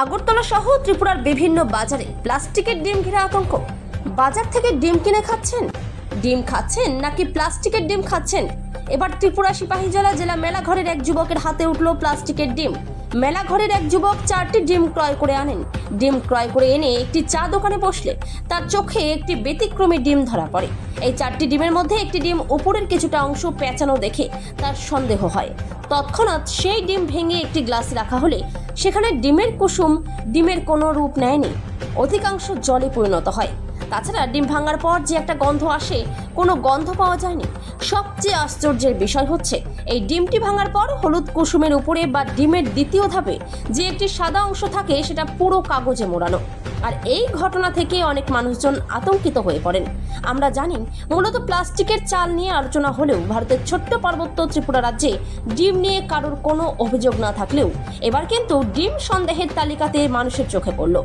আগরতলা সহ ত্রিপুরার বিভিন্ন বাজারে প্লাস্টিকের ডিম ঘিরে আতঙ্ক। বাজার থেকে ডিম কিনে খাচ্ছেন নাকি প্লাস্টিকের ডিম খাচ্ছেন? এবার ত্রিপুরা সিপাহীজলা জেলা মেলাঘরের এক যুবকের হাতে উঠল প্লাস্টিকের ডিম। মেলাঘরের এক যুবক 4টি ডিম ক্রয় করে আনেন। ডিম ক্রয় করে এনে একটি চা দোকানে বসলে তার চোখে একটি ব্যতিক্রমী ডিম ধরা পড়ে। এই 4টি ডিমের মধ্যে একটি ডিম উপরের কিছুটা অংশ পেঁচানো দেখে তার সন্দেহ হয়। তৎক্ষণাৎ সেই ডিম ভেঙে একটি গ্লাসে রাখা হলে সেখানে ডিমের কুসুম ডিমের কোনো রূপ নেয়নি, অধিকাংশ জলে পরিণত হয়। তাছাড়া ডিম ভাঙার পর যে একটা গন্ধ আসে, কোনো গন্ধ পাওয়া যায়নি। সবচেয়ে আশ্চর্যের বিষয় হচ্ছে এই ডিমটি ভাঙার পর হলুদ কুসুমের উপরে বা ডিমের দ্বিতীয় ধাপে যে একটি সাদা অংশ থাকে সেটা পুরো কাগজে মোড়ানো। আর এই ঘটনা থেকে অনেক মানুষজন আতঙ্কিত হয়ে পড়েন। আমরা জানি মূলত প্লাস্টিকের চাল নিয়ে আলোচনা হলেও ভারতের ছোট্ট পার্বত্য ত্রিপুরা রাজ্যে ডিম নিয়ে কারোর কোনো অভিযোগ না থাকলেও এবার কিন্তু ডিম সন্দেহের তালিকাতে মানুষের চোখে পড়ল।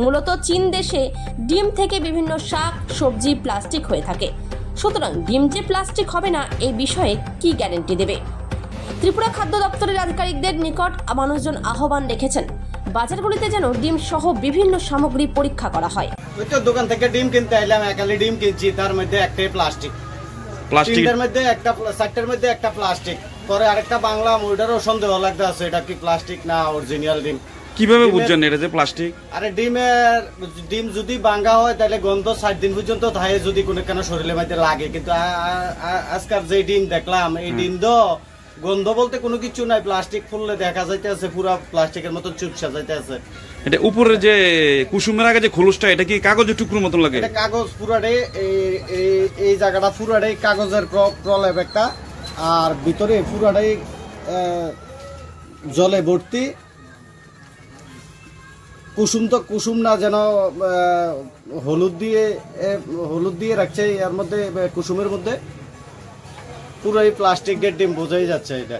মূলত চীন দেশে ডিম থেকে বিভিন্ন শাক সবজি প্লাস্টিক হয়ে থাকে। সুতরাং ডিম যে প্লাস্টিক হবে না এই বিষয়ে কি গ্যারান্টি দেবে? ত্রিপুরা খাদ্য দপ্তরের আধিকারিকদের নিকট মানুষজন আহ্বান রেখেছেন বাজারগুলিতে যেন ডিম সহ বিভিন্ন সামগ্রী পরীক্ষা করা হয়। দোকান থেকে ডিম কিনতে এলাম, একালি ডিম কিনছি, তার মধ্যে একটাই প্লাস্টিকের মধ্যে একটা সাইটের মধ্যে একটা প্লাস্টিক, পরে আরেকটা বাংলা ওইটারও সন্দেহ লাগতে আছে এটা কি প্লাস্টিক না অরিজিনাল ডিম। কিভাবে বুঝছেন এটা যে প্লাস্টিক? আরে ডিম যদি ভাঙা হয় তাহলে গন্ধ 7 দিন পর্যন্ত থাকে যদি কোনো কেন শরীরের মধ্যে লাগে, কিন্তু আজকাল যে ডিম দেখলাম এই ডিম তো গন্ধ বলতে কোনো কিছু নাই, প্লাস্টিক ফুললে দেখা যাইতেছে পুরা প্লাস্টিকের মতো চুপসা যাইতেছে। এটা উপরে যে কুসুমের আগে যে খোলসটা এটা কি কাগজের টুকরোর মতো লাগে? এটা কাগজ পুরাটাই, এই জায়গাটা পুরাটাই কাগজের প্রলেপ একটা, আর ভিতরে পুরাটাই জলে ভর্তি। কুসুম তো কুসুম না, যেন হলুদ দিয়ে রাখছে এর মধ্যে, কুসুমের মধ্যে পুরোই প্লাস্টিকের ডিম বোঝাই যাচ্ছে এটা।